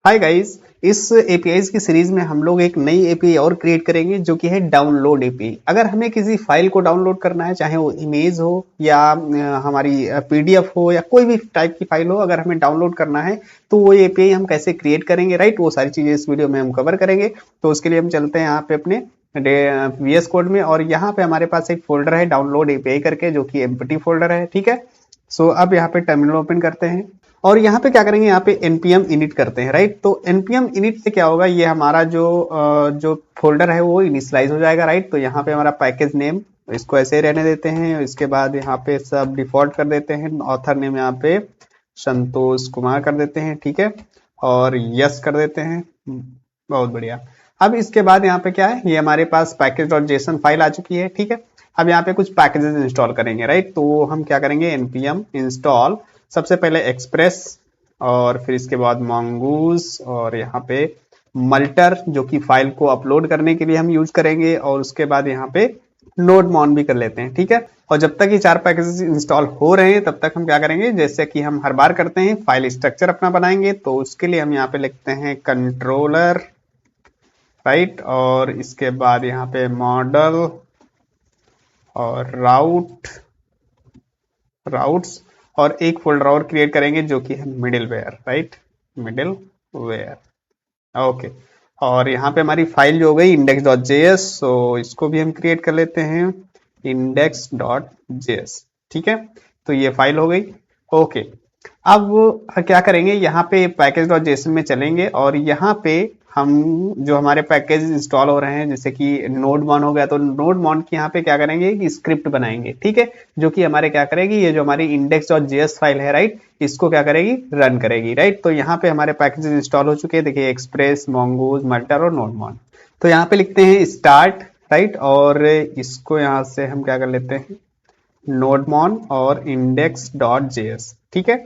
Hi guys. इस APIs की series में हम लोग एक नई एपीआई और क्रिएट करेंगे जो कि है डाउनलोड एपीआई। अगर हमें किसी फाइल को डाउनलोड करना है, चाहे वो इमेज हो या हमारी पीडीएफ हो या कोई भी टाइप की फाइल हो, अगर हमें डाउनलोड करना है तो वो एपीआई हम कैसे क्रिएट करेंगे, राइट। वो सारी चीजें इस वीडियो में हम कवर करेंगे। तो उसके लिए हम चलते हैं यहाँ पे अपने वीएस कोड में, और यहाँ पे हमारे पास एक फोल्डर है डाउनलोड एपीआई करके, जो कि एम्प्टी फोल्डर है। ठीक है। सो अब यहाँ पे टर्मिनल ओपन करते हैं और यहाँ पे क्या करेंगे, यहाँ पे npm init करते हैं, राइट। तो npm init से क्या होगा, ये हमारा जो फोल्डर है वो इनिशियलाइज हो जाएगा, राइट। तो यहाँ पे हमारा पैकेज नेम, इसको ऐसे ही रहने देते हैं। इसके बाद यहाँ पे सब डिफॉल्ट कर देते हैं। ऑथर नेम यहाँ पे संतोष कुमार कर देते हैं, ठीक है। और यस कर देते हैं, बहुत बढ़िया। अब इसके बाद यहाँ पे क्या है, ये हमारे पास package.json फाइल आ चुकी है, ठीक है। अब यहाँ पे कुछ पैकेजेस इंस्टॉल करेंगे, राइट। तो हम क्या करेंगे, npm इंस्टॉल सबसे पहले एक्सप्रेस, और फिर इसके बाद mongoose, और यहाँ पे मल्टर जो कि फाइल को अपलोड करने के लिए हम यूज करेंगे, और उसके बाद यहाँ पे नोडमॉन भी कर लेते हैं, ठीक है। और जब तक ये चार पैकेजेस इंस्टॉल हो रहे हैं तब तक हम क्या करेंगे, जैसे कि हम हर बार करते हैं, फाइल स्ट्रक्चर अपना बनाएंगे। तो उसके लिए हम यहाँ पे लिखते हैं कंट्रोलर, राइट। और इसके बाद यहाँ पे मॉडल और राउट्स, और एक फोल्डर और क्रिएट करेंगे जो कि है middleware, right. Middleware, okay. और यहाँ पे हमारी फाइल जो हो गई index.js, तो इसको भी हम क्रिएट कर लेते हैं index.js, ठीक है। तो ये फाइल हो गई, ओके। अब क्या करेंगे, यहाँ पे पैकेज.json में चलेंगे, और यहाँ पे हम जो हमारे पैकेज इंस्टॉल हो रहे हैं, जैसे कि नोडमॉन हो गया, तो नोडमॉन की यहाँ पे क्या करेंगे कि स्क्रिप्ट बनाएंगे, ठीक है। जो कि हमारे क्या करेगी, ये जो हमारी index.js फाइल है, राइट, इसको क्या करेगी, रन करेगी, राइट। तो यहाँ पे हमारे पैकेज इंस्टॉल हो चुके हैं, देखिए एक्सप्रेस, mongoose, मल्टर और नोडमॉन। तो यहाँ पे लिखते हैं स्टार्ट, राइट। और इसको यहाँ से हम क्या कर लेते हैं, नोडमॉन और index.js, ठीक है।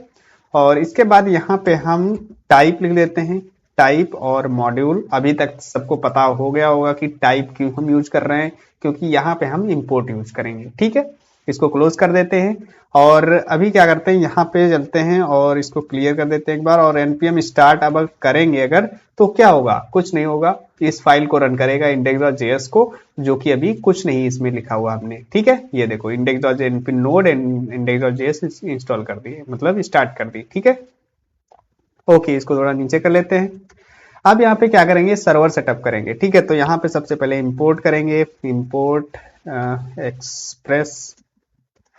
और इसके बाद यहाँ पे हम टाइप लिख लेते हैं, टाइप और मॉड्यूल। अभी तक सबको पता हो गया होगा कि टाइप क्यों हम यूज कर रहे हैं, क्योंकि यहाँ पे हम इंपोर्ट यूज करेंगे, ठीक है। इसको क्लोज कर देते हैं, और अभी क्या करते हैं, यहाँ पे चलते हैं और इसको क्लियर कर देते हैं एक बार। और npm स्टार्ट अब करेंगे अगर, तो क्या होगा, कुछ नहीं होगा, इस फाइल को रन करेगा index.js को, जो कि अभी कुछ नहीं इसमें लिखा हुआ हमने, ठीक है। ये देखो index.js node and index.js install कर दी, मतलब स्टार्ट कर दी, ठीक है। ओके, इसको थोड़ा नीचे कर लेते हैं। अब यहाँ पे क्या करेंगे, सर्वर सेटअप करेंगे, ठीक है। तो यहाँ पे सबसे पहले इंपोर्ट करेंगे, इंपोर्ट एक्सप्रेस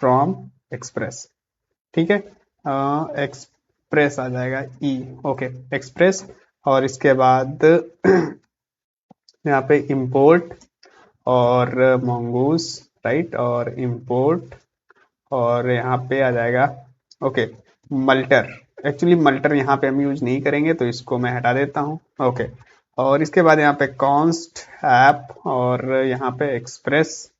फ्रॉम एक्सप्रेस, ठीक है। एक्सप्रेस आ जाएगा ई, ओके, एक्सप्रेस। और इसके बाद यहाँ पे इंपोर्ट और mongoose, राइट, और इंपोर्ट, और यहाँ पे आ जाएगा, ओके, मल्टर। एक्चुअली मल्टर यहाँ पे हम यूज नहीं करेंगे, तो इसको मैं हटा देता हूँ, ओके। और इसके बाद यहाँ पे कॉन्स्ट ऐप, और यहाँ पे एक्सप्रेस,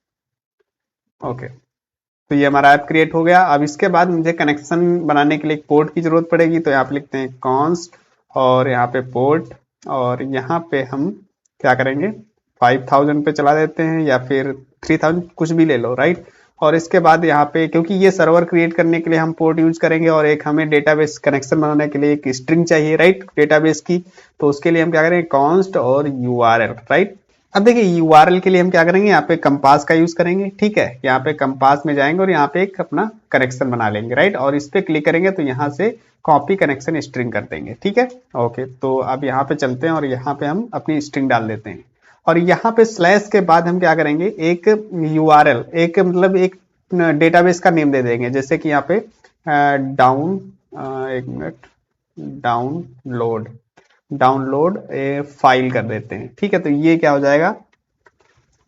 ओके। तो ये हमारा ऐप क्रिएट हो गया। अब इसके बाद मुझे कनेक्शन बनाने के लिए एक पोर्ट की जरूरत पड़ेगी, तो यहाँ पे लिखते हैं कॉन्स्ट, और यहाँ पे पोर्ट, और यहाँ पे हम क्या करेंगे, 5000 पे चला देते हैं, या फिर 3000, कुछ भी ले लो, राइट। और इसके बाद यहाँ पे, क्योंकि ये सर्वर क्रिएट करने के लिए हम पोर्ट यूज करेंगे, और एक हमें डेटाबेस कनेक्शन बनाने के लिए एक स्ट्रिंग चाहिए, राइट, डेटाबेस की। तो उसके लिए हम क्या करेंगे, कॉन्स्ट और यूआरएल, राइट। अब देखिए यूआरएल के लिए हम क्या करेंगे, यहाँ पे कंपास का यूज करेंगे, ठीक है। यहाँ पे कंपास में जाएंगे और यहाँ पे एक अपना कनेक्शन बना लेंगे, राइट। और इस पे क्लिक करेंगे तो यहाँ से कॉपी कनेक्शन स्ट्रिंग कर देंगे, ठीक है, ओके। तो अब यहाँ पे चलते हैं और यहाँ पे हम अपनी स्ट्रिंग डाल देते हैं, और यहाँ पे स्लैश के बाद हम क्या करेंगे, एक यूआरएल, एक मतलब एक डेटाबेस का नेम दे देंगे, जैसे कि यहाँ पे डाउन, एक मिनट, डाउनलोड ए फाइल कर देते हैं, ठीक है। तो ये क्या हो जाएगा,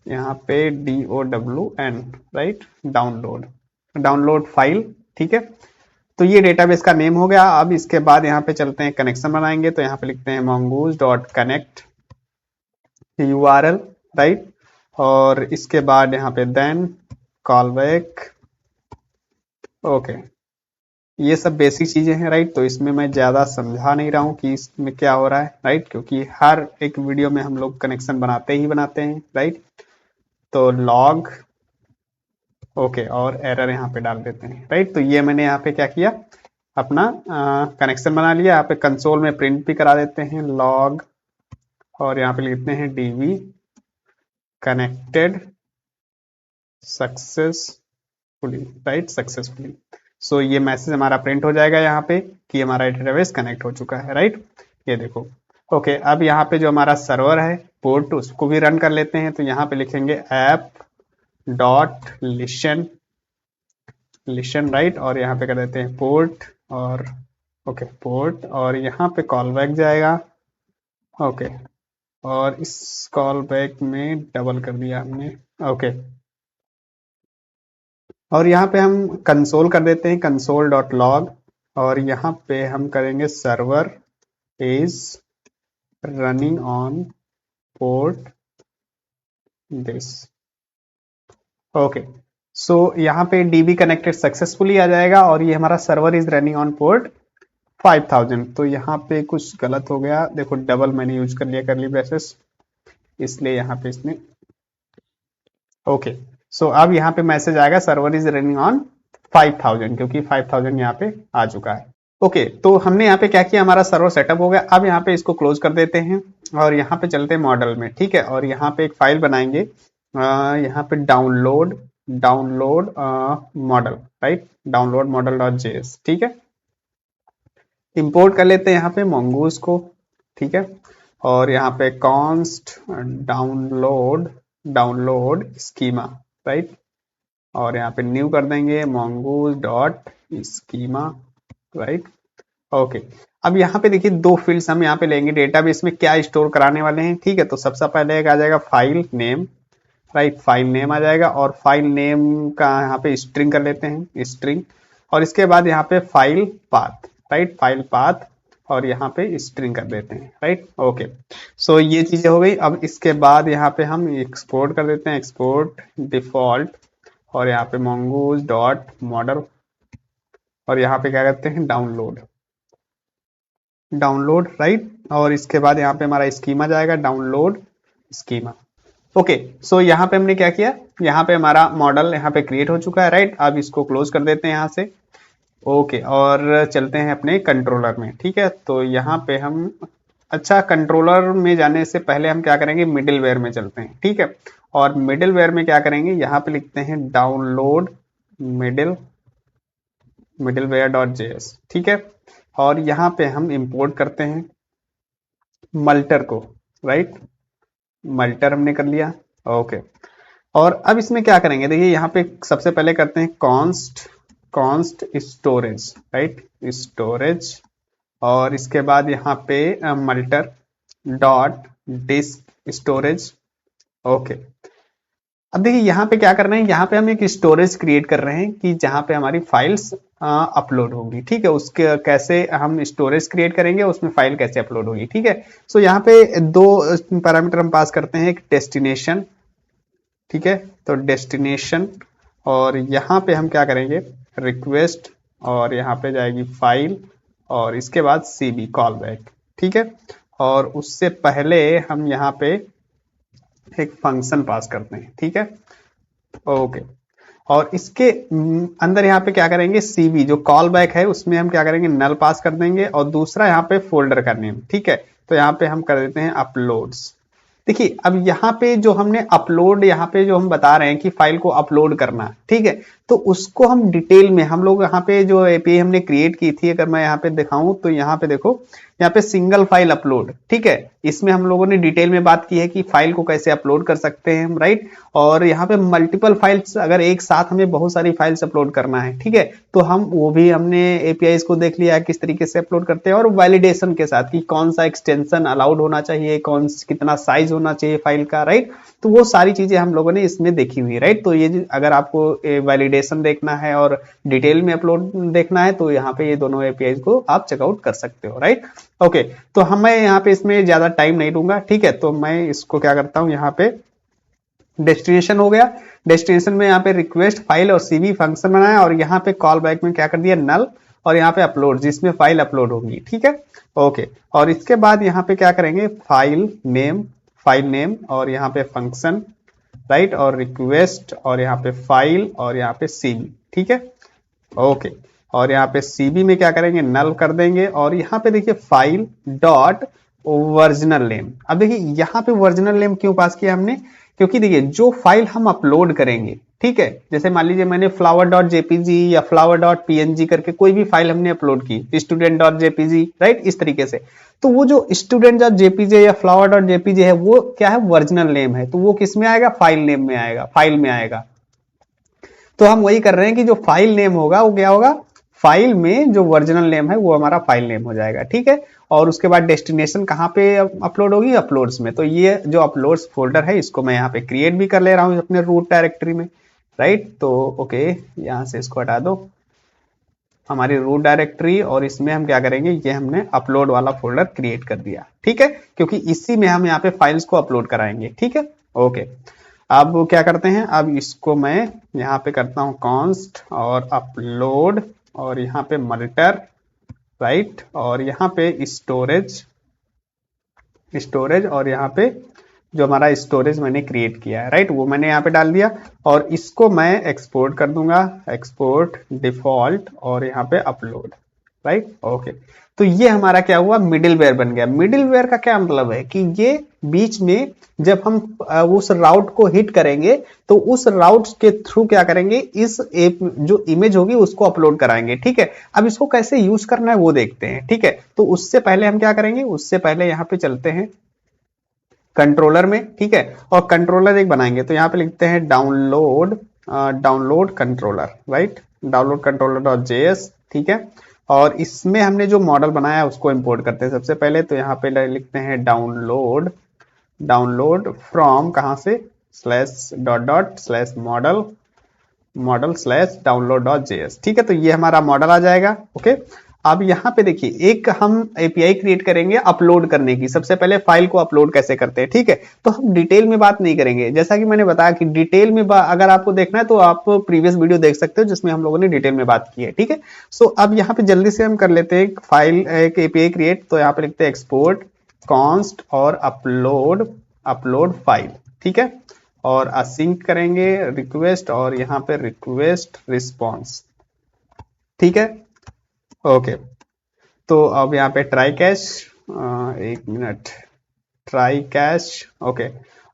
यहाँ पे DOWN, राइट, डाउनलोड फाइल, ठीक है। तो ये डेटाबेस का नेम हो गया। अब इसके बाद यहाँ पे चलते हैं, कनेक्शन बनाएंगे, तो यहाँ पे लिखते हैं mongoose.connect URL, राइट। और इसके बाद यहाँ पे देन कॉलबैक, ओके। ये सब बेसिक चीजें हैं, राइट। तो इसमें मैं ज्यादा समझा नहीं रहा हूँ कि इसमें क्या हो रहा है, राइट, क्योंकि हर एक वीडियो में हम लोग कनेक्शन बनाते ही बनाते हैं, राइट। तो लॉग, ओके, और एरर यहाँ पे डाल देते हैं, राइट। तो ये मैंने यहाँ पे क्या किया, अपना कनेक्शन बना लिया। यहाँ पे कंसोल में प्रिंट भी करा देते हैं लॉग, और यहाँ पे लिखते हैं db connected successfully, right, successfully. So ये मैसेज हमारा प्रिंट हो जाएगा यहाँ पे कि हमारा डेटाबेस कनेक्ट हो चुका है, राइट। ये देखो। ओके, अब यहाँ पे जो हमारा सर्वर है पोर्ट, उसको भी रन कर लेते हैं। तो यहाँ पे लिखेंगे app dot listen, listen, right, और यहाँ पे कर देते हैं पोर्ट, और ओके पोर्ट, और यहाँ पे कॉल बैक जाएगा। ओके, और इस कॉल बैक में डबल कर दिया हमने। ओके, और यहाँ पे हम कंसोल कर देते हैं कंसोल डॉट लॉग, और यहाँ पे हम करेंगे server is running on port this. Okay, so यहाँ पे डीबी कनेक्टेड सक्सेसफुली आ जाएगा, और ये हमारा server is running on port 5000। तो यहाँ पे कुछ गलत हो गया, देखो डबल मैंने यूज कर लिया करली ब्रेसेस, इसलिए यहाँ पे इसने। ओके, सो अब यहाँ पे मैसेज आएगा सर्वर इज रनिंग ऑन 5000, क्योंकि 5000 यहाँ पे आ चुका है। ओके, तो हमने यहाँ पे क्या किया, हमारा सर्वर सेटअप हो गया। अब यहाँ पे इसको क्लोज कर देते हैं, और यहाँ पे चलते हैं मॉडल में, ठीक है। और यहाँ पे एक फाइल बनाएंगे, यहाँ पे download model, right, download model dot JS, ठीक है। इंपोर्ट कर लेते हैं यहाँ पे mongoose को, ठीक है। और यहाँ पे const डाउनलोड स्कीमा, राइट, और यहाँ पे न्यू कर देंगे mongoose dot schema, right. Okay, अब यहाँ पे देखिए दो फील्ड्स हम यहाँ पे लेंगे डेटाबेस में क्या स्टोर कराने वाले हैं, ठीक है। तो सबसे पहले एक आ जाएगा file name, right, file name आ जाएगा, और फाइल नेम का यहाँ पे स्ट्रिंग कर लेते हैं स्ट्रिंग, और इसके बाद यहाँ पे file path, right, file path, और यहाँ पे स्ट्रिंग कर देते हैं, राइट। ओके, सो ये चीजें हो गई। अब इसके बाद यहाँ पे हम एक्सपोर्ट कर देते हैं, एक्सपोर्ट डिफॉल्ट, और यहाँ पे mongoose डॉट मॉडल, और यहाँ पे क्या करते हैं डाउनलोड, राइट, और इसके बाद यहाँ पे हमारा स्कीमा जाएगा, डाउनलोड स्कीमा। ओके, सो यहाँ पे हमने क्या किया, यहाँ पे हमारा मॉडल यहाँ पे क्रिएट हो चुका है, राइट। अब इसको क्लोज कर देते हैं यहाँ से। ओके, और चलते हैं अपने कंट्रोलर में, ठीक है। तो यहाँ पे हम, अच्छा, कंट्रोलर में जाने से पहले हम क्या करेंगे, मिडिलवेयर में चलते हैं, ठीक है। और मिडिलवेयर में क्या करेंगे, यहाँ पे लिखते हैं डाउनलोड मिडिलवेयर डॉट जेएस, ठीक है। और यहाँ पे हम इंपोर्ट करते हैं मल्टर को, राइट, मल्टर हमने कर लिया। ओके, और अब इसमें क्या करेंगे, देखिए यहाँ पे सबसे पहले करते हैं कॉन्स्ट स्टोरेज, राइट, स्टोरेज, और इसके बाद यहाँ पे मल्टर डॉट डिस्क स्टोरेज। ओके, अब देखिए यहाँ पे क्या करना है, यहाँ पे हम एक स्टोरेज क्रिएट कर रहे हैं कि जहाँ पे हमारी फाइल्स अपलोड होगी, ठीक है। उसके कैसे हम स्टोरेज क्रिएट करेंगे, उसमें फाइल कैसे अपलोड होगी, ठीक है। सो यहाँ पे दो पैरामीटर हम पास करते हैं, एक डेस्टिनेशन, ठीक है, तो डेस्टिनेशन, और यहाँ पे हम क्या करेंगे, रिक्वेस्ट, और यहाँ पे जाएगी फाइल, और इसके बाद सीबी कॉल बैक, ठीक है। और उससे पहले हम यहाँ पे एक फंक्शन पास करते हैं, ठीक है। ओके, और इसके अंदर यहाँ पे क्या करेंगे, सीबी जो कॉल बैक है उसमें हम क्या करेंगे, नल पास कर देंगे, और दूसरा यहाँ पे फोल्डर का नेम, ठीक है। तो यहाँ पे हम कर देते हैं अपलोड्स। देखिए अब यहाँ पे जो हमने अपलोड, यहाँ पे जो हम बता रहे हैं कि फाइल को अपलोड करना, ठीक है, तो उसको हम डिटेल में, हम लोग यहाँ पे जो एपीआई हमने क्रिएट की थी, अगर मैं यहाँ पे दिखाऊं तो यहाँ पे देखो, यहाँ पे सिंगल फाइल अपलोड, ठीक है, इसमें हम लोगों ने डिटेल में बात की है कि फाइल को कैसे अपलोड कर सकते हैं, राइट। और यहाँ पे मल्टीपल फाइल्स, अगर एक साथ हमें बहुत सारी फाइल्स अपलोड करना है, ठीक है, तो हम वो भी हमने एपीआई को देख लिया है किस तरीके से अपलोड करते हैं, और वैलिडेशन के साथ कि कौन सा एक्सटेंशन अलाउड होना चाहिए, कितना साइज होना चाहिए फाइल का, राइट। तो वो सारी चीजें हम लोगों ने इसमें देखी हुई है, राइट। तो ये अगर आपको वैलिडेशन देखना है और डिटेल में अपलोड देखना है, तो यहाँ पे ये दोनों एपीआई को आप चेकआउट कर सकते हो, राइट। ओके, तो मैं यहाँ पे इसमें ज्यादा टाइम नहीं लूंगा, ठीक है। तो मैं इसको क्या करता हूँ, यहाँ पे डेस्टिनेशन हो गया, डेस्टिनेशन में यहाँ पे रिक्वेस्ट फाइल और सीवी फंक्शन बनाया, और यहाँ पे कॉल बैक में क्या कर दिया, नल, और यहाँ पे अपलोड, जिसमें फाइल अपलोड होगी, ठीक है। ओके, और इसके बाद यहाँ पे क्या करेंगे, फाइल नेम, और यहाँ पे फंक्शन, राइट, और रिक्वेस्ट, और यहाँ पे फाइल, और यहाँ पे सीवी, ठीक है। ओके, और यहाँ पे सीबी में क्या करेंगे, नल कर देंगे। और यहाँ पे देखिए फाइल डॉट ओरिजिनल नेम। अब देखिए यहाँ पे ओरिजिनल नेम क्यों पास किया हमने, क्योंकि देखिए जो फाइल हम अपलोड करेंगे, ठीक है, जैसे मान लीजिए मैंने फ्लावर डॉट जेपीजी या फ्लावर डॉट पीएनजी करके कोई भी फाइल हमने अपलोड की, स्टूडेंट डॉट जेपीजी, राइट, इस तरीके से, तो वो जो स्टूडेंट डॉट जेपीजी या फ्लावर डॉट जेपीजी है वो क्या है, ओरिजिनल नेम है, तो वो किस में आएगा, फाइल नेम में आएगा, फाइल में आएगा। तो हम वही कर रहे हैं कि जो फाइल नेम होगा वो क्या होगा, फाइल में जो ओरिजिनल नेम है वो हमारा फाइल नेम हो जाएगा, ठीक है। और उसके बाद डेस्टिनेशन कहाँ पे अपलोड होगी, अपलोड्स में। तो ये जो अपलोड्स फोल्डर है इसको मैं यहाँ पे क्रिएट भी कर ले रहा हूँ अपने रूट डायरेक्टरी में, राइट। तो ओके, यहाँ से इसको हटा दो, हमारी रूट डायरेक्टरी, और इसमें हम क्या करेंगे, ये हमने अपलोड वाला फोल्डर क्रिएट कर दिया, ठीक है, क्योंकि इसी में हम यहाँ पे फाइल्स को अपलोड कराएंगे, ठीक है। ओके, अब क्या करते हैं, अब इसको मैं यहाँ पे करता हूँ कॉन्स्ट और अपलोड, और यहाँ पे मॉनिटर, राइट, और यहाँ पे स्टोरेज, और यहाँ पे जो हमारा स्टोरेज मैंने क्रिएट किया है, राइट, वो मैंने यहाँ पे डाल दिया। और इसको मैं एक्सपोर्ट कर दूंगा, एक्सपोर्ट डिफॉल्ट, और यहाँ पे अपलोड, राइट। ओके, तो ये हमारा क्या हुआ, मिडिलवेयर बन गया। मिडिलवेयर का क्या मतलब है कि ये बीच में जब हम उस राउट को हिट करेंगे तो उस राउट के थ्रू क्या करेंगे, इस ऐप जो इमेज होगी उसको अपलोड कराएंगे, ठीक है। अब इसको कैसे यूज करना है वो देखते हैं, ठीक है। तो उससे पहले हम क्या करेंगे, उससे पहले यहाँ पे चलते हैं कंट्रोलर में, ठीक है, और कंट्रोलर एक बनाएंगे। तो यहाँ पे लिखते हैं download controller, right, download controller dot JS, ठीक है। और इसमें हमने जो मॉडल बनाया है उसको इंपोर्ट करते हैं सबसे पहले। तो यहाँ पे लिखते हैं डाउनलोड फ्रॉम, कहाँ से, slash dot dot slash model slash download dot JS, ठीक है। तो ये हमारा मॉडल आ जाएगा। ओके, अब यहाँ पे देखिए एक हम एपीआई क्रिएट करेंगे अपलोड करने की। सबसे पहले फाइल को अपलोड कैसे करते हैं, ठीक है। तो हम डिटेल में बात नहीं करेंगे, जैसा कि मैंने बताया कि डिटेल में अगर आपको देखना है तो आप प्रीवियस वीडियो देख सकते हो जिसमें हम लोगों ने डिटेल में बात की है, ठीक है। सो अब यहाँ पे जल्दी से हम कर लेते हैं फाइल, एक एपीआई क्रिएट। तो यहाँ पे लिखते हैं एक्सपोर्ट कॉन्स्ट और अपलोड फाइल, ठीक है। और असिंक करेंगे रिक्वेस्ट, और यहाँ पे रिक्वेस्ट रिस्पॉन्स, ठीक है। ओके, तो अब यहाँ पे ट्राई कैश, एक मिनट, ट्राई कैश, ओके,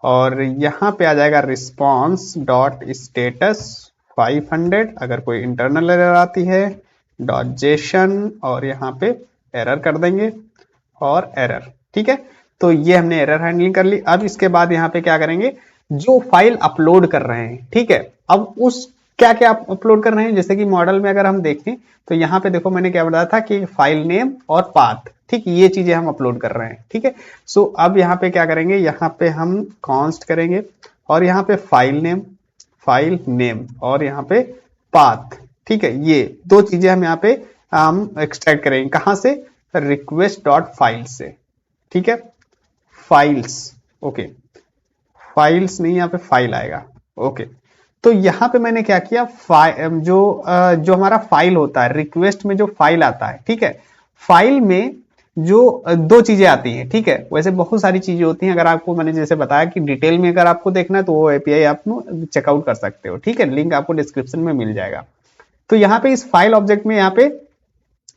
और यहाँ पे आ जाएगा रिस्पॉन्स डॉट स्टेटस 500, अगर कोई इंटरनल एरर आती है, डॉट जेसन, और यहाँ पे एरर कर देंगे, और एरर, ठीक है। तो ये हमने एरर हैंडलिंग कर ली। अब इसके बाद यहाँ पे क्या करेंगे, जो फाइल अपलोड कर रहे हैं, ठीक है, अब उस क्या क्या आप अपलोड कर रहे हैं, जैसे कि मॉडल में अगर हम देखें तो यहाँ पे देखो मैंने क्या बताया था कि फाइल नेम और पाथ, ठीक, ये चीजें हम अपलोड कर रहे हैं, ठीक है। सो अब यहाँ पे क्या करेंगे, यहाँ पे हम कॉन्स्ट करेंगे, और यहाँ पे फाइल नेम और यहाँ पे पाथ, ठीक है। ये दो चीजें हम यहाँ पे हम एक्सट्रैक्ट करेंगे, कहाँ से, रिक्वेस्ट डॉट फाइल से, ठीक है, फाइल्स, ओके, फाइल्स नहीं, यहाँ पे फाइल आएगा, ओके। तो यहाँ पे मैंने क्या किया, जो हमारा फाइल होता है, रिक्वेस्ट में जो फाइल आता है, ठीक है, फाइल में जो दो चीजें आती हैं, ठीक है, वैसे बहुत सारी चीजें होती हैं। अगर आपको मैंने जैसे बताया कि डिटेल में अगर आपको देखना है तो वो एपीआई आप चेकआउट कर सकते हो, ठीक है, लिंक आपको डिस्क्रिप्शन में मिल जाएगा। तो यहाँ पे इस फाइल ऑब्जेक्ट में यहाँ पे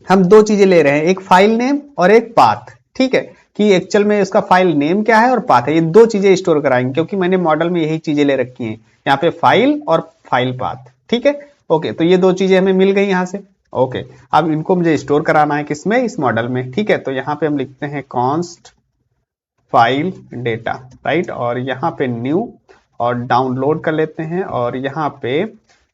हम दो चीजें ले रहे हैं, एक फाइल नेम और एक पाथ, ठीक है, कि एक्चुअल में उसका फाइल नेम क्या है और पाथ है, ये दो चीजें स्टोर कराएंगे, क्योंकि मैंने मॉडल में यही चीजें ले रखी हैं, यहाँ पे फाइल और फाइल पाथ, ठीक है। ओके, तो ये दो चीजें हमें मिल गई यहाँ से। ओके, अब इनको मुझे स्टोर कराना है किसमें, इस मॉडल में, ठीक है। तो यहाँ पे हम लिखते हैं कॉन्स्ट फाइल डेटा, राइट, और यहाँ पे न्यू, और डाउनलोड कर लेते हैं, और यहाँ पे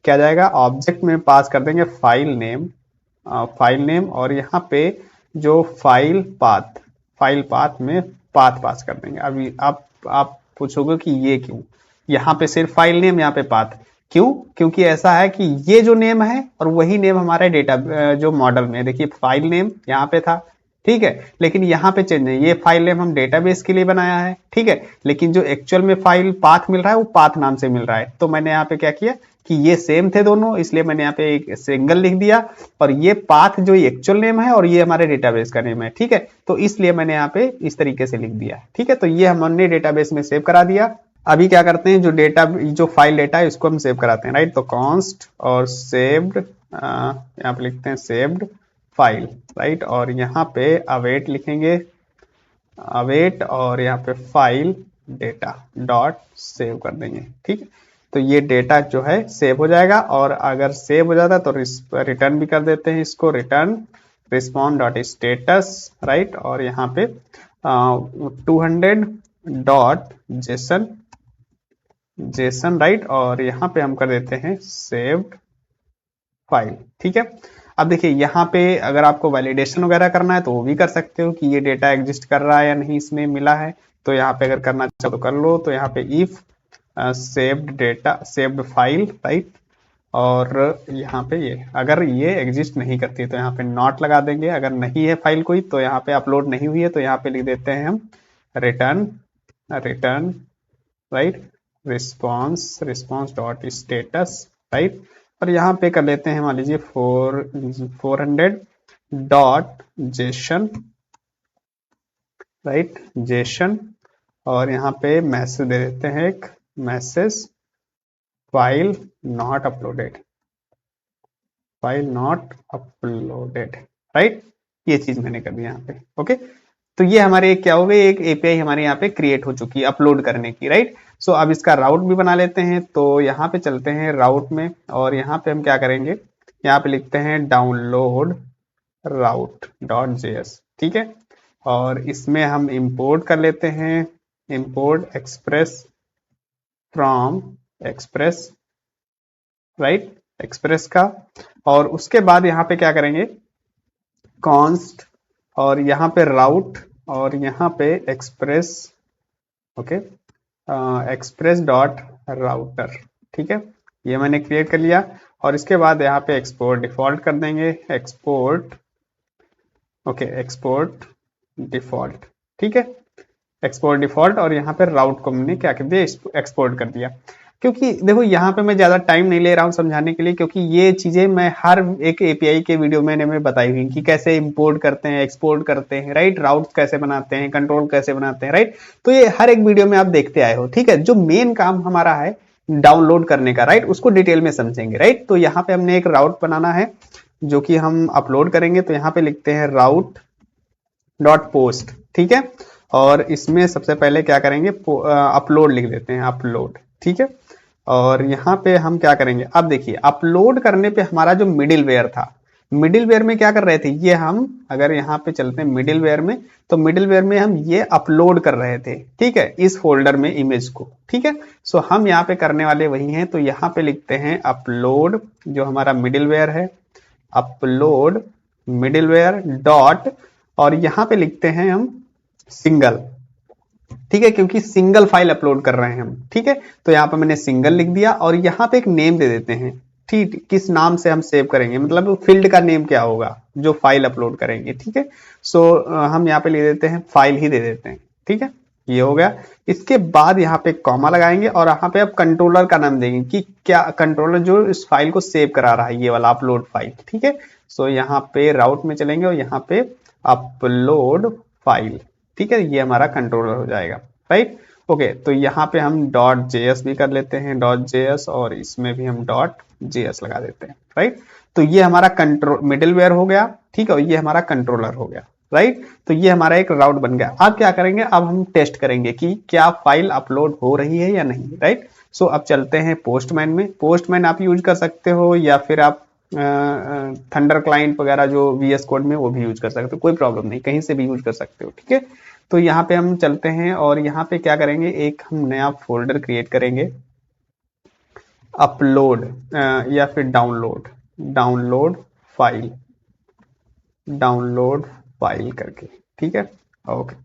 क्या जाएगा, ऑब्जेक्ट में पास कर देंगे फाइल नेम, और यहाँ पे जो फाइल पाथ में पाथ पास कर देंगे। अभी आप पूछोगे कि ये क्यों, यहाँ पे सिर्फ फाइल नेम, यहाँ पे पाथ क्यों, क्योंकि ऐसा है कि ये जो नेम है और वही नेम हमारे डेटा जो मॉडल में, देखिए फाइल नेम यहाँ पे था, ठीक है, लेकिन यहाँ पे चेंज है, ये फाइल नेम हम डेटाबेस के लिए बनाया है, ठीक है, लेकिन जो एक्चुअल में फाइल पाथ मिल रहा है वो पाथ नाम से मिल रहा है। तो मैंने यहाँ पे क्या किया कि ये सेम थे दोनों, इसलिए मैंने यहाँ पे एक सिंगल लिख दिया, और ये पाथ जो एक्चुअल नेम है और ये हमारे डेटाबेस का नेम है, ठीक है, तो इसलिए मैंने यहाँ पे इस तरीके से लिख दिया, ठीक है। तो ये हमने डेटाबेस में सेव करा दिया। अभी क्या करते हैं, जो फाइल डेटा है इसको हम सेव कराते हैं, राइट। तो कॉन्स्ट और सेव्ड यहाँ पे लिखते हैं सेव्ड फाइल, राइट, और यहाँ पे अवेट लिखेंगे, अवेट, और यहाँ पे फाइल डेटा डॉट सेव कर देंगे, ठीक है। तो ये डेटा जो है सेव हो जाएगा, और अगर सेव हो जाता है तो रिटर्न भी कर देते हैं इसको, return respond dot status, right, और यहाँ पे 200 डॉट जेसन, राइट, और यहाँ पे हम कर देते हैं सेव्ड फाइल, ठीक है। अब देखिए यहाँ पे अगर आपको वैलिडेशन वगैरह करना है तो वो भी कर सकते हो कि ये डेटा एग्जिस्ट कर रहा है या नहीं, इसमें मिला है, तो यहाँ पे अगर करना चाहो तो कर लो। तो यहाँ पे if saved data, saved file, right, और यहाँ पे ये अगर ये एग्जिस्ट नहीं करती तो यहाँ पे नॉट लगा देंगे, अगर नहीं है फाइल कोई तो यहाँ पे अपलोड नहीं हुई है तो यहाँ पे लिख देते हैं हम return, right, response dot status, right, और यहाँ पे कर लेते हैं मान लीजिए 400 डॉट जेसन, राइट, जेसन, और यहाँ पे मैसेज दे देते हैं एक message file not uploaded, right, ये चीज मैंने कर दी यहाँ पे, ओके। तो ये हमारे क्या हो गई, एक एपीआई हमारे यहाँ पे क्रिएट हो चुकी है अपलोड करने की, राइट। सो अब इसका राउट भी बना लेते हैं, तो यहाँ पे चलते हैं राउट में, और यहाँ पे हम क्या करेंगे, यहाँ पे लिखते हैं डाउनलोड राउट डॉट जेएस, ठीक है, और इसमें हम इंपोर्ट कर लेते हैं, import express from express, right, express का, और उसके बाद यहाँ पे क्या करेंगे कॉन्स्ट, और यहाँ पे राउट, और यहाँ पे express, okay, express dot router, ठीक है, ये मैंने क्रिएट कर लिया, और इसके बाद यहाँ पे एक्सपोर्ट डिफॉल्ट कर देंगे, एक्सपोर्ट, ओके, एक्सपोर्ट डिफॉल्ट, ठीक है, एक्सपोर्ट डिफॉल्ट, और यहाँ पे राउट को हमने क्या कर दिया, एक्सपोर्ट कर दिया। क्योंकि देखो यहाँ पे मैं ज्यादा टाइम नहीं ले रहा हूँ समझाने के लिए, क्योंकि ये चीजें मैं हर एक एपीआई के वीडियो में बताई हुई कि कैसे इंपोर्ट करते हैं, एक्सपोर्ट करते हैं, राइट, राउट्स कैसे बनाते हैं, कंट्रोल कैसे बनाते हैं, राइट, तो ये हर एक वीडियो में आप देखते आए हो, ठीक है। जो मेन काम हमारा है डाउनलोड करने का, राइट, उसको डिटेल में समझेंगे, राइट। तो यहाँ पे हमने एक राउट बनाना है जो कि हम अपलोड करेंगे, तो यहाँ पे लिखते हैं राउट डॉट पोस्ट, ठीक है, और इसमें सबसे पहले क्या करेंगे, अपलोड लिख देते हैं, अपलोड, ठीक है, और यहाँ पे हम क्या करेंगे, अब देखिए अपलोड करने पे हमारा जो मिडिलवेयर था, मिडिलवेयर में क्या कर रहे थे, ये हम अगर यहाँ पे चलते हैं मिडिलवेयर में, तो मिडिलवेयर में हम ये अपलोड कर रहे थे, ठीक है, इस फोल्डर में इमेज को, ठीक है। सो हम यहाँ पे करने वाले वही हैं, तो यहाँ पे लिखते हैं अपलोड, जो हमारा मिडिलवेयर है, अपलोड मिडिलवेयर डॉट, और यहाँ पे लिखते हैं हम सिंगल, ठीक है, क्योंकि सिंगल फाइल अपलोड कर रहे हैं हम, ठीक है। तो यहाँ पे मैंने सिंगल लिख दिया, और यहाँ पे एक नेम दे देते हैं, ठीक, किस नाम से हम सेव करेंगे, मतलब फील्ड का नेम क्या होगा जो फाइल अपलोड करेंगे, ठीक है। सो हम यहाँ पे ले देते हैं फाइल ही दे देते हैं, ठीक है, ये हो गया। इसके बाद यहाँ पे कॉमा लगाएंगे, और यहाँ पे अब कंट्रोलर का नाम देंगे कि क्या कंट्रोलर जो इस फाइल को सेव करा रहा है, ये वाला अपलोड फाइल, ठीक है। सो यहाँ पे राउट में चलेंगे, और यहाँ पे अपलोड फाइल, ठीक है, ये हमारा कंट्रोलर हो जाएगा, राइट, ओके। तो यहाँ पे हम डॉट जेएस भी कर लेते हैं, डॉट जेएस, और इसमें भी हम डॉट जेएस लगा देते हैं, राइट। तो ये हमारा कंट्रोल मिडिलवेयर हो गया, ठीक है, और ये हमारा कंट्रोलर हो गया, राइट। तो ये हमारा एक राउट बन गया। अब क्या करेंगे, अब हम टेस्ट करेंगे कि क्या फाइल अपलोड हो रही है या नहीं, राइट। सो अब चलते हैं पोस्टमैन में, पोस्टमैन आप यूज कर सकते हो, या फिर आप थंडर क्लाइंट वगैरह जो वीएस कोड में वो भी यूज कर सकते हो, कोई प्रॉब्लम नहीं, कहीं से भी यूज कर सकते हो, ठीक है। तो यहाँ पे हम चलते हैं, और यहाँ पे क्या करेंगे, एक हम नया फोल्डर क्रिएट करेंगे, अपलोड या फिर डाउनलोड फाइल करके, ठीक है, ओके।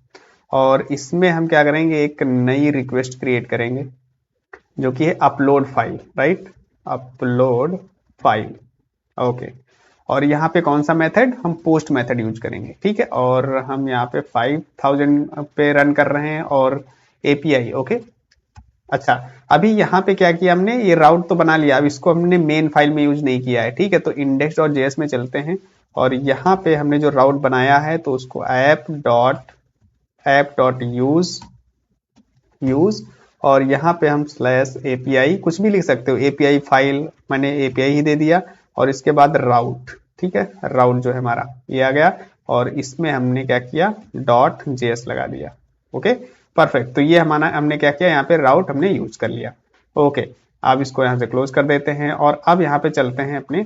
और इसमें हम क्या करेंगे, एक नई रिक्वेस्ट क्रिएट करेंगे जो कि है upload file, right, upload file, okay. और यहाँ पे कौन सा मेथड, हम पोस्ट मेथड यूज करेंगे, ठीक है, और हम यहाँ पे 5000 पे रन कर रहे हैं, और एपीआई, ओके। अच्छा, अभी यहाँ पे क्या किया हमने, ये राउट तो बना लिया, अब इसको हमने मेन फाइल में यूज नहीं किया है, ठीक है। तो index.js में चलते हैं, और यहाँ पे हमने जो राउट बनाया है तो उसको app.use, और यहाँ पे हम /API कुछ भी लिख सकते हो, API फाइल मैंने API ही दे दिया, और इसके बाद राउट, ठीक है, राउट जो है हमारा ये आ गया, और इसमें हमने क्या किया, डॉट जेएस लगा दिया। Okay, perfect. तो ये हमारा हमने क्या किया, यहाँ पे राउट हमने यूज कर लिया। ओके, अब इसको यहाँ से क्लोज कर देते हैं, और अब यहाँ पे चलते हैं अपने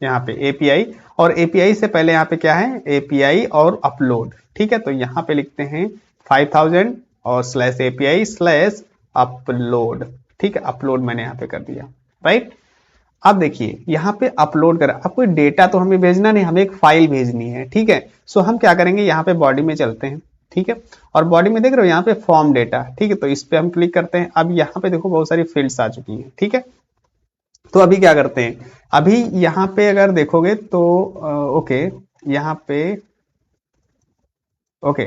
यहाँ पे एपीआई, और एपीआई से पहले यहाँ पे क्या है, एपीआई और अपलोड, ठीक है। तो यहाँ पे लिखते हैं 5000 और स्लैश एपीआई स्लैश अपलोड, ठीक है, अपलोड मैंने यहाँ पे कर दिया, राइट। अब देखिए यहाँ पे अपलोड करा, अब कोई डेटा तो हमें भेजना नहीं, हमें एक फाइल भेजनी है, ठीक है। सो हम क्या करेंगे, यहाँ पे बॉडी में चलते हैं, ठीक है, और बॉडी में देख रहे हो यहाँ पे फॉर्म डेटा, ठीक है, तो इस पे हम क्लिक करते हैं। अब यहाँ पे देखो बहुत सारी फील्ड्स आ चुकी हैं, ठीक है। तो अभी क्या करते हैं, अभी यहाँ पे अगर देखोगे तो ओके, यहाँ पे ओके,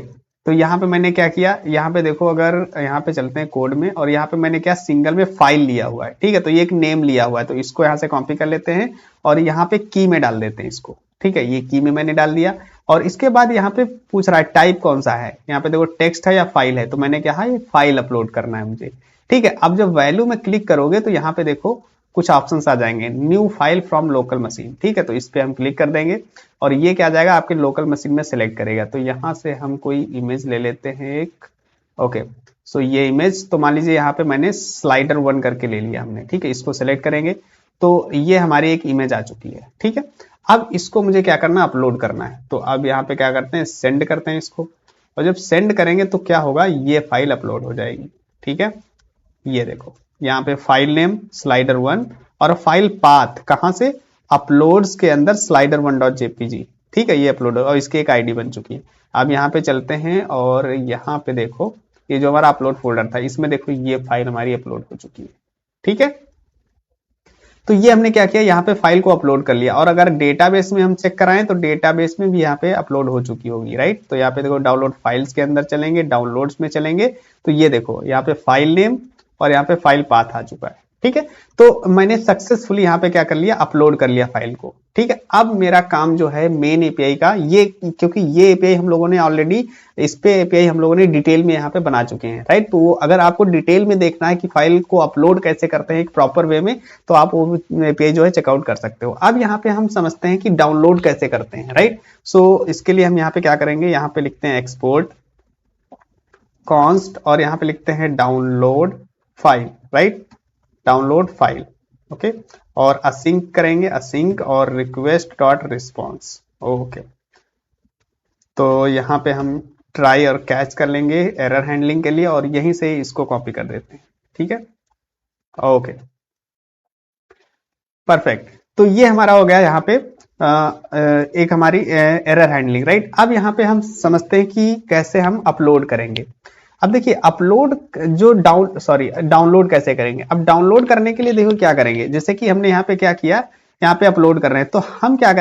तो यहाँ पे मैंने क्या किया, यहाँ पे देखो, अगर यहाँ पे चलते हैं कोड में, और यहाँ पे मैंने क्या सिंगल में फाइल लिया हुआ है, ठीक है, तो ये एक नेम लिया हुआ है, तो इसको यहाँ से कॉपी कर लेते हैं और यहाँ पे की में डाल देते हैं इसको, ठीक है, ये की में मैंने डाल दिया। और इसके बाद यहाँ पे पूछ रहा है टाइप कौन सा है, यहाँ पे देखो टेक्स्ट है या फाइल है, तो मैंने क्या, ये फाइल अपलोड करना है मुझे, ठीक है। अब जब वैल्यू में क्लिक करोगे तो यहाँ पे देखो कुछ ऑप्शंस आ जाएंगे, new file from local machine, ठीक है, तो इस पे हम क्लिक कर देंगे और ये क्या आ जाएगा, आपके लोकल मशीन में सिलेक्ट करेगा। तो यहाँ से हम कोई इमेज ले लेते हैं एक, ओके। सो ये इमेज, तो मान लीजिए यहाँ पे मैंने स्लाइडर 1 करके ले लिया हमने, ठीक है, इसको सिलेक्ट करेंगे तो ये हमारी एक इमेज आ चुकी है, ठीक है। अब इसको मुझे क्या करना है, अपलोड करना है। तो अब यहाँ पे क्या करते हैं, सेंड करते हैं इसको, और जब सेंड करेंगे तो क्या होगा, ये फाइल अपलोड हो जाएगी, ठीक है। ये देखो यहाँ पे फाइल नेम स्लाइडर 1 और फाइल पाथ कहां से, अपलोड्स के अंदर स्लाइडर 1.jpg, ठीक है, ये अपलोड और इसकी एक आईडी बन चुकी है। अब यहाँ पे चलते हैं और यहाँ पे देखो ये जो हमारा अपलोड फोल्डर था, इसमें देखो ये फाइल हमारी अपलोड हो चुकी है, ठीक है। तो ये हमने क्या किया, यहाँ पे फाइल को अपलोड कर लिया, और अगर डेटाबेस में हम चेक कराएं तो डेटाबेस में भी यहाँ पे अपलोड हो चुकी होगी, राइट। तो यहाँ पे देखो डाउनलोड फाइल्स के अंदर चलेंगे, डाउनलोड्स में चलेंगे, तो ये देखो यहाँ पे फाइल नेम और यहाँ पे फाइल पाथ आ चुका है, ठीक है। तो मैंने सक्सेसफुली यहाँ पे क्या कर लिया, अपलोड कर लिया फाइल को, ठीक है। अब मेरा काम जो है मेन एपीआई का, ये क्योंकि ये एपीआई हम लोगों ने ऑलरेडी, इस पे एपीआई हम लोगों ने डिटेल में यहाँ पे बना चुके हैं, राइट। तो अगर आपको डिटेल में देखना है कि फाइल को अपलोड कैसे करते हैं एक प्रॉपर वे में, तो आप वो एपीआई जो है चेकआउट कर सकते हो। अब यहाँ पे हम समझते हैं कि डाउनलोड कैसे करते हैं, राइट। सो इसके लिए हम यहाँ पे क्या करेंगे, यहाँ पे लिखते हैं एक्सपोर्ट कॉन्स्ट और यहाँ पे लिखते हैं download file, right, download file, okay. और असिंक करेंगे, असिंक और रिक्वेस्ट डॉट रिस्पॉन्स, ओके। तो यहाँ पे हम ट्राई और कैच कर लेंगे एरर हैंडलिंग के लिए, और यहीं से इसको कॉपी कर देते हैं, ठीक है, ओके, परफेक्ट। तो ये हमारा हो गया यहाँ पे एक हमारी एरर हैंडलिंग, राइट। अब यहाँ पे हम समझते हैं कि कैसे हम अपलोड करेंगे। अब देखिए अपलोड जो डाउनलोड कैसे करेंगे। अब डाउनलोड करने के लिए देखो क्या करेंगे, जैसे कि हमने यहाँ पे क्या किया, यहाँ पे अपलोड कर रहे हैं, तो हम क्या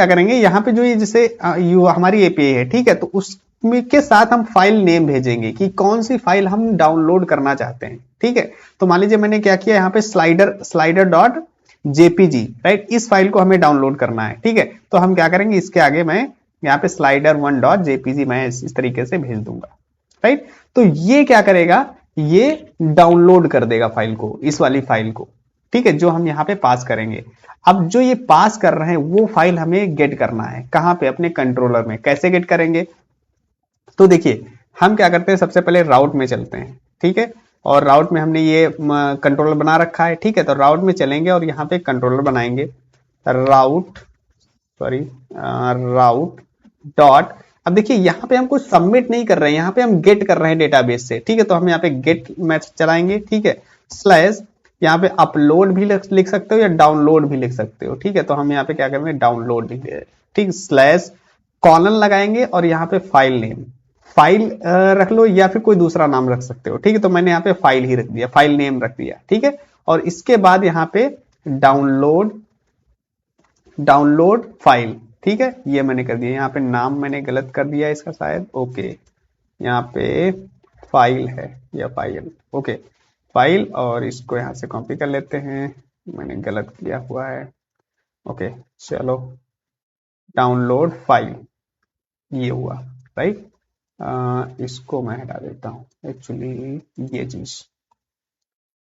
करेंगे, यहाँ पे जो ये जैसे हमारी एपीआई है, ठीक है, तो उसमें के साथ हम फाइल नेम भेजेंगे कि कौन सी फाइल हम डाउनलोड करना चाहते हैं, ठीक है। तो मान लीजिए मैंने क्या किया, यहाँ पे स्लाइडर डॉट जेपीजी, राइट, इस फाइल को हमें डाउनलोड करना है, ठीक है। तो हम क्या करेंगे, इसके आगे मैं यहाँ पे slider1.jpg मैं इस तरीके से भेज दूंगा, राइट। तो ये क्या करेगा, ये डाउनलोड कर देगा फाइल को, इस वाली फाइल को, ठीक है, जो हम यहाँ पे पास करेंगे। अब जो ये पास कर रहे हैं वो फाइल हमें गेट करना है, कहां पे, अपने कंट्रोलर में। कैसे गेट करेंगे, तो देखिए हम क्या करते हैं, सबसे पहले राउट में चलते हैं, ठीक है, और राउट में हमने ये कंट्रोलर बना रखा है, ठीक है। तो राउट में चलेंगे और यहाँ पे कंट्रोलर बनाएंगे, राउट राउट डॉट, अब देखिए यहाँ पे हम कुछ सबमिट नहीं कर रहे हैं, यहाँ पे हम गेट कर रहे हैं डेटाबेस से, ठीक है। तो हम यहाँ पे गेट मैच चलाएंगे, ठीक है, स्लैश यहाँ पे अपलोड भी लिख सकते हो या डाउनलोड भी लिख सकते हो, ठीक है। तो हम यहाँ पे क्या करेंगे, डाउनलोड लिख रहे, ठीक, स्लैश कॉलन लगाएंगे और यहाँ पे फाइल नेम, फाइल रख लो या फिर कोई दूसरा नाम रख सकते हो, ठीक है। तो मैंने यहाँ पे फाइल ही रख दिया, फाइल नेम रख दिया, ठीक है। और इसके बाद यहाँ पे डाउनलोड फाइल, ठीक है, ये मैंने कर दिया। यहाँ पे नाम मैंने गलत कर दिया इसका शायद, ओके, यहाँ पे फाइल है या फाइल, ओके, फाइल, और इसको यहाँ से कॉपी कर लेते हैं, मैंने गलत किया हुआ है, ओके, चलो, डाउनलोड फाइल, ये हुआ, राइट। इसको मैं हटा देता हूँ एक्चुअली, ये चीज,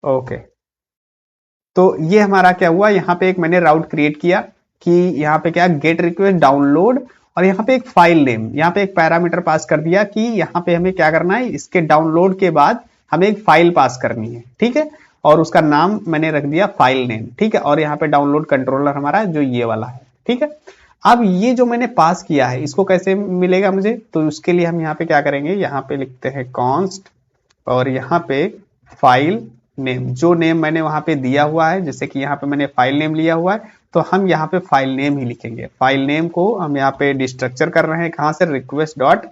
ओके, तो ये हमारा क्या हुआ, यहाँ पे एक मैंने राउट क्रिएट किया कि यहाँ पे क्या गेट रिक्वेस्ट डाउनलोड, और यहाँ पे एक फाइल नेम, यहाँ पे एक पैरामीटर पास कर दिया कि यहाँ पे हमें क्या करना है, इसके डाउनलोड के बाद हमें एक फाइल पास करनी है, ठीक है, और उसका नाम मैंने रख दिया फाइल नेम, ठीक है, और यहाँ पे डाउनलोड कंट्रोलर हमारा जो ये वाला है, ठीक है। अब ये जो मैंने पास किया है इसको कैसे मिलेगा मुझे, तो उसके लिए हम यहाँ पे क्या करेंगे, यहाँ पे लिखते हैं कॉन्स्ट, और यहाँ पे फाइल नेम, जो नेम मैंने वहां पे दिया हुआ है, जैसे कि यहाँ पे मैंने फाइल नेम लिया हुआ है, तो हम यहाँ पे फाइल नेम ही लिखेंगे। फाइल नेम को हम यहाँ पे डिस्ट्रक्चर कर रहे हैं कहाँ से, रिक्वेस्ट डॉट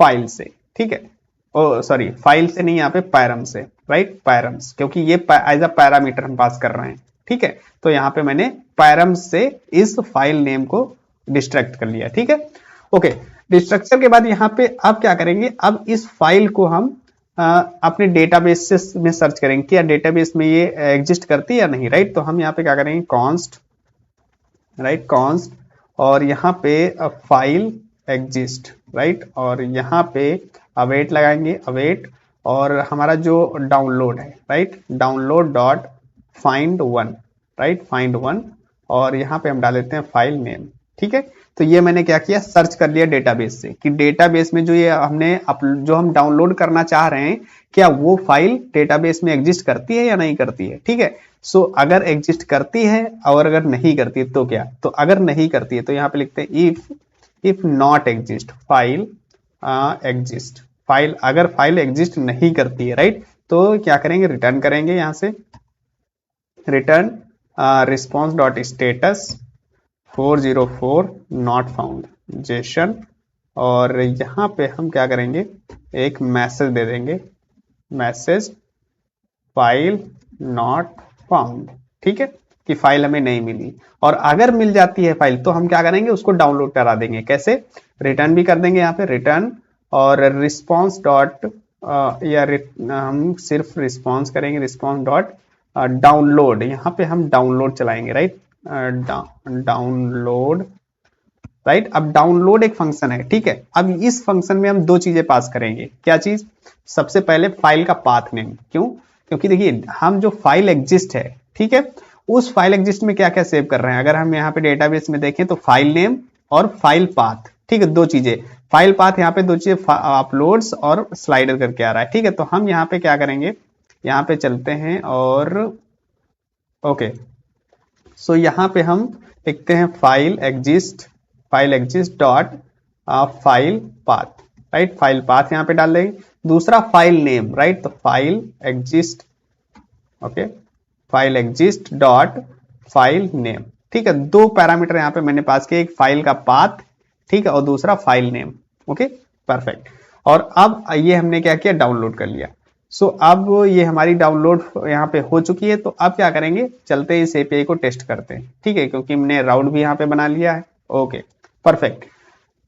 फाइल से, ठीक है, ओ सॉरी फाइल से नहीं, यहाँ पे पैरम से, राइट, पैरम्स, क्योंकि ये एज अ पैरामीटर हम पास कर रहे हैं, ठीक है। तो यहाँ पे मैंने पैरम्स से इस फाइल नेम को डिस्ट्रैक्ट कर लिया, ठीक है, ओके। डिस्ट्रक्चर के बाद यहाँ पे अब क्या करेंगे, अब इस फाइल को हम अपने डेटाबेस में सर्च करेंगे कि या डेटाबेस में ये एग्जिस्ट करती है या नहीं, राइट। तो हम यहाँ पे क्या करेंगे, कॉन्स्ट, राइट, कॉन्स्ट, और यहाँ पे फाइल एग्जिस्ट, राइट, और यहाँ पे अवेट लगाएंगे, अवेट, और हमारा जो डाउनलोड है, right, download dot find one, right, find one, और यहाँ पे हम डाल देते हैं फाइल नेम, ठीक है। तो ये मैंने क्या किया, सर्च कर लिया डेटाबेस से कि डेटाबेस में जो ये हमने जो हम डाउनलोड करना चाह रहे हैं, क्या वो फाइल डेटाबेस में एग्जिस्ट करती है या नहीं करती है, ठीक है। सो अगर एग्जिस्ट करती है और अगर नहीं करती है तो क्या, तो अगर नहीं करती है तो यहाँ पे लिखते हैं if not exist file exist, file अगर फाइल एग्जिस्ट नहीं करती है, राइट, तो क्या करेंगे, रिटर्न करेंगे, यहाँ से return response dot status 404 not found Jason, और यहाँ पे हम क्या करेंगे, एक मैसेज दे देंगे, मैसेज फाइल नॉट फाउंड, ठीक है, कि फाइल हमें नहीं मिली। और अगर मिल जाती है फाइल तो हम क्या करेंगे, उसको डाउनलोड करा देंगे, कैसे, रिटर्न भी कर देंगे यहाँ पे रिटर्न, और रिस्पॉन्स डॉट या हम सिर्फ रिस्पॉन्स करेंगे, रिस्पॉन्स डॉट डाउनलोड, यहाँ पे हम डाउनलोड चलाएंगे, राइट, डाउनलोड, राइट। अब डाउनलोड एक फंक्शन है, ठीक है। अब इस फंक्शन में हम दो चीजें पास करेंगे, क्या चीज, सबसे पहले फाइल का पाथ नेम, क्यों, क्योंकि देखिए हम जो फाइल एग्जिस्ट है, ठीक है, उस फाइल एग्जिस्ट में क्या क्या सेव कर रहे हैं, अगर हम यहाँ पे डेटाबेस में देखें तो फाइल नेम और फाइल पाथ, ठीक है, दो चीजें, फाइल पाथ यहाँ पे दो चीजें अपलोड्स और स्लाइडर करके आ रहा है, ठीक है। तो हम यहाँ पे क्या करेंगे, यहाँ पे चलते हैं और ओके, सो यहाँ पे हम लिखते हैं file exist dot file path, right, file path यहाँ पे डाल देंगे, दूसरा फाइल नेम, राइट, तो file exist, okay, file exist dot file name, ठीक है। दो पैरामीटर यहाँ पे मैंने पास किए, एक फाइल का पाथ, ठीक है, और दूसरा फाइल नेम, ओके, परफेक्ट। और अब ये हमने क्या किया, डाउनलोड कर लिया। सो अब ये हमारी डाउनलोड यहाँ पे हो चुकी है, तो अब क्या करेंगे, चलते हैं इस एपीआई को टेस्ट करते हैं, ठीक है, क्योंकि हमने राउट भी यहाँ पे बना लिया है, okay, perfect.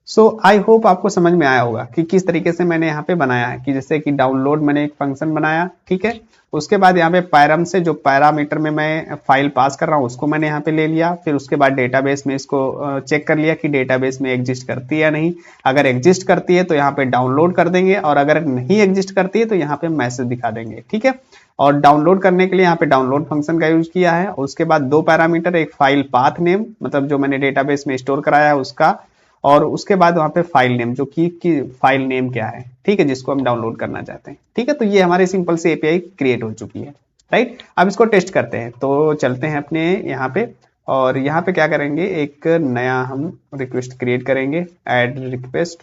So I hope आपको समझ में आया होगा कि किस तरीके से मैंने यहाँ पे बनाया है, कि जैसे कि डाउनलोड मैंने एक फंक्शन बनाया, ठीक है, उसके बाद यहाँ पे पैरम से जो पैरामीटर में मैं फाइल पास कर रहा हूँ उसको मैंने यहाँ पे ले लिया, फिर उसके बाद डेटाबेस में इसको चेक कर लिया कि डेटाबेस में एग्जिस्ट करती है या नहीं, अगर एग्जिस्ट करती है तो यहाँ पे डाउनलोड कर देंगे, और अगर नहीं एग्जिस्ट करती है तो यहाँ पे मैसेज दिखा देंगे, ठीक है। और डाउनलोड करने के लिए यहाँ पे डाउनलोड फंक्शन का यूज किया है, उसके बाद दो पैरामीटर, एक फाइल पाथ नेम, मतलब जो मैंने डेटाबेस में स्टोर कराया है उसका, और उसके बाद वहां पे फाइल नेम, जो कि फाइल नेम क्या है, ठीक है, जिसको हम डाउनलोड करना चाहते हैं, ठीक है। तो ये हमारी सिंपल सी एपीआई क्रिएट हो चुकी है, राइट। अब इसको टेस्ट करते हैं, तो चलते हैं अपने यहाँ पे, और यहाँ पे क्या करेंगे, एक नया हम रिक्वेस्ट क्रिएट करेंगे, ऐड रिक्वेस्ट,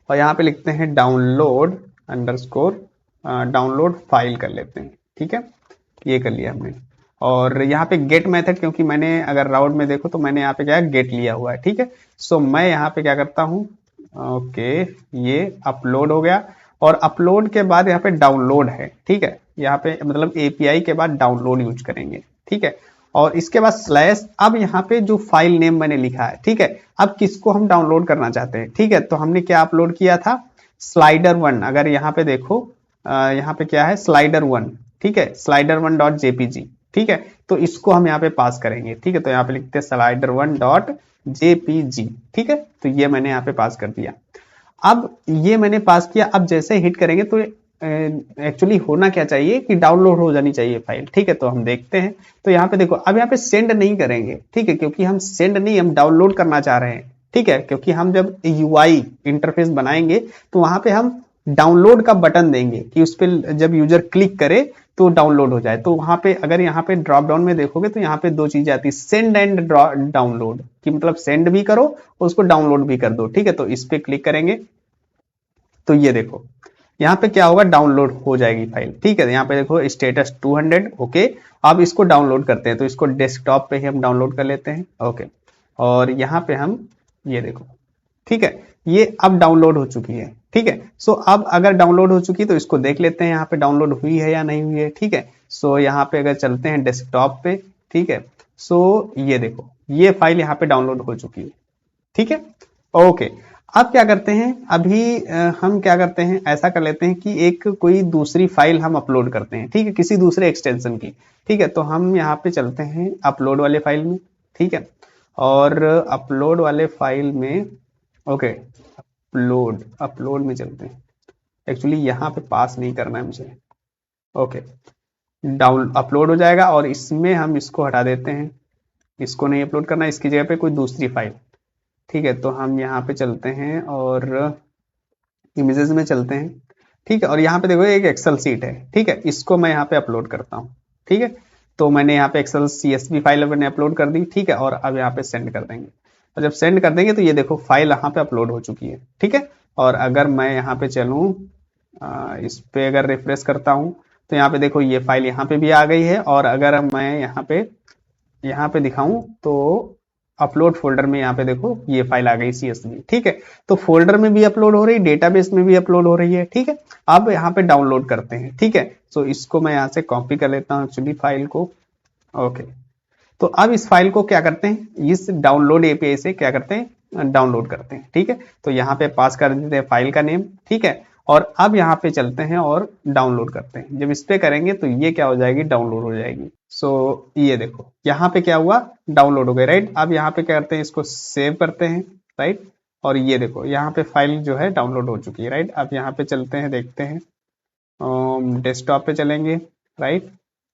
और यहाँ पे लिखते हैं डाउनलोड अंडरस्कोर डाउनलोड फाइल कर लेते हैं, ठीक है, ये कर लिया हमने। और यहाँ पे गेट मेथड, क्योंकि मैंने अगर राउट में देखो तो मैंने यहाँ पे क्या गेट लिया हुआ है, ठीक है। सो मैं यहाँ पे क्या करता हूँ, ओके, ये अपलोड हो गया, और अपलोड के बाद यहाँ पे डाउनलोड है, ठीक है, यहाँ पे मतलब एपीआई के बाद डाउनलोड यूज करेंगे, ठीक है, और इसके बाद स्लैश, अब यहाँ पे जो फाइल नेम मैंने लिखा है, ठीक है, अब किसको हम डाउनलोड करना चाहते हैं, ठीक है। तो हमने क्या अपलोड किया था, स्लाइडर वन, अगर यहाँ पे देखो यहाँ पे क्या है, स्लाइडर वन, ठीक है, स्लाइडर वन डॉट जेपीजी, ठीक है, तो इसको हम यहाँ पे पास करेंगे, ठीक है। तो यहाँ पे लिखते हैं स्लाइडर वन डॉट जेपीजी, ठीक है, तो ये मैंने यहाँ पे पास कर दिया। अब ये मैंने पास किया, अब जैसे हिट करेंगे तो एक्चुअली होना क्या चाहिए कि डाउनलोड हो जानी चाहिए फाइल, ठीक है। तो हम देखते हैं, तो यहाँ पे देखो अब यहाँ पे सेंड नहीं करेंगे, ठीक है, क्योंकि हम सेंड नहीं, हम डाउनलोड करना चाह रहे हैं, ठीक है। क्योंकि हम जब यूआई इंटरफेस बनाएंगे तो वहां पे हम डाउनलोड का बटन देंगे कि उस पर जब यूजर क्लिक करे तो डाउनलोड हो जाए। तो वहां पे अगर यहाँ पे ड्रॉप डाउन में देखोगे तो यहाँ पे दो चीजें आती है, सेंड एंड डाउनलोड, कि मतलब सेंड भी करो और उसको डाउनलोड भी कर दो, ठीक है। तो इस पे क्लिक करेंगे तो ये देखो यहाँ पे क्या होगा, डाउनलोड हो जाएगी फाइल, ठीक है। यहाँ पे देखो स्टेटस 200, ओके। अब इसको डाउनलोड करते हैं, तो इसको डेस्कटॉप पे ही हम डाउनलोड कर लेते हैं, ओके। और यहाँ पे हम ये देखो, ठीक है, ये अब डाउनलोड हो चुकी है, ठीक है। सो अब अगर डाउनलोड हो चुकी है तो इसको देख लेते हैं यहाँ पे डाउनलोड हुई है या नहीं हुई है, ठीक है। सो यहाँ पे अगर चलते हैं डेस्कटॉप पे, ठीक है। सो ये देखो ये फाइल यहाँ पे डाउनलोड हो चुकी है, ठीक है, ओके। अब क्या करते हैं, अभी हम क्या करते हैं, ऐसा कर लेते हैं कि एक कोई दूसरी फाइल हम अपलोड करते हैं, ठीक है, किसी दूसरे एक्सटेंशन की, ठीक है। तो हम यहाँ पे चलते हैं अपलोड वाले फाइल में, ठीक है। और अपलोड वाले फाइल में, ओके, अपलोड अपलोड में चलते हैं। एक्चुअली यहाँ पे पास नहीं करना है मुझे, ओके। डाउन अपलोड हो जाएगा और इसमें हम इसको हटा देते हैं, इसको नहीं अपलोड करना, इसकी जगह पे कोई दूसरी फाइल, ठीक है। तो हम यहाँ पे चलते हैं और इमेजेस में चलते हैं, ठीक है। और यहाँ पे देखो एक एक्सेल सीट है, ठीक है, इसको मैं यहाँ पे अपलोड करता हूँ, ठीक है। तो मैंने यहाँ पे एक्सेल CSV फाइल मैंने अपलोड कर दी, ठीक है। और अब यहाँ पे सेंड कर देंगे, और जब सेंड कर देंगे तो ये देखो फाइल यहाँ पे अपलोड हो चुकी है, ठीक है। और अगर मैं यहाँ पे चलूँ, इस पे अगर रिफ्रेश करता हूँ तो यहाँ पे देखो ये फाइल यहाँ पे भी आ गई है। और अगर मैं यहाँ पे दिखाऊं तो अपलोड फोल्डर में यहाँ पे देखो ये फाइल आ गई CSV, ठीक है। तो फोल्डर में भी अपलोड हो रही, डेटाबेस में भी अपलोड हो रही है, ठीक है। अब यहाँ पे डाउनलोड करते हैं, ठीक है। तो इसको मैं यहाँ से कॉपी कर लेता हूँ एक्चुअली फाइल को, ओके। तो अब इस फाइल को क्या करते हैं, इस डाउनलोड API से क्या करते हैं, डाउनलोड करते हैं, ठीक है। तो यहाँ पे पास कर देते हैं फाइल का नेम, ठीक है। और अब यहाँ पे चलते हैं और डाउनलोड करते हैं। जब इस पे करेंगे तो ये क्या हो जाएगी, डाउनलोड हो जाएगी। सो ये देखो यहाँ पे क्या हुआ, डाउनलोड हो गई, राइट। अब यहाँ पे क्या करते हैं, इसको सेव करते हैं, राइट। और ये देखो यहाँ पे फाइल जो है डाउनलोड हो चुकी है, राइट। अब यहाँ पे चलते हैं, देखते हैं, डेस्कटॉप पे चलेंगे, राइट,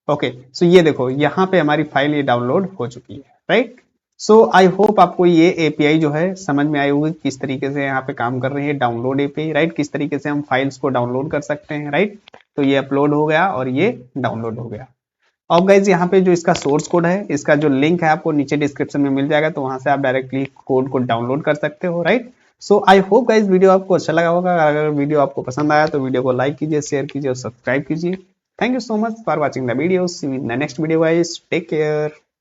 ओके। सो ये देखो यहाँ पे हमारी फाइल ये डाउनलोड हो चुकी है, राइट। सो आई होप आपको ये API जो है समझ में आई होगी, किस तरीके से यहाँ पे काम कर रही है डाउनलोड API, राइट। किस तरीके से हम फाइल्स को डाउनलोड कर सकते हैं, राइट। तो ये अपलोड हो गया और ये डाउनलोड हो गया। अब गाइज यहाँ पे जो इसका सोर्स कोड है, इसका जो लिंक है आपको नीचे डिस्क्रिप्शन में मिल जाएगा, तो वहां से आप डायरेक्टली कोड को डाउनलोड कर सकते हो, right. So I hope guys video आपको अच्छा लगा होगा। अगर वीडियो आपको पसंद आया तो वीडियो को लाइक कीजिए, शेयर कीजिए और सब्सक्राइब कीजिए। Thank you so much for watching the video. See you in the next video guys. Take care.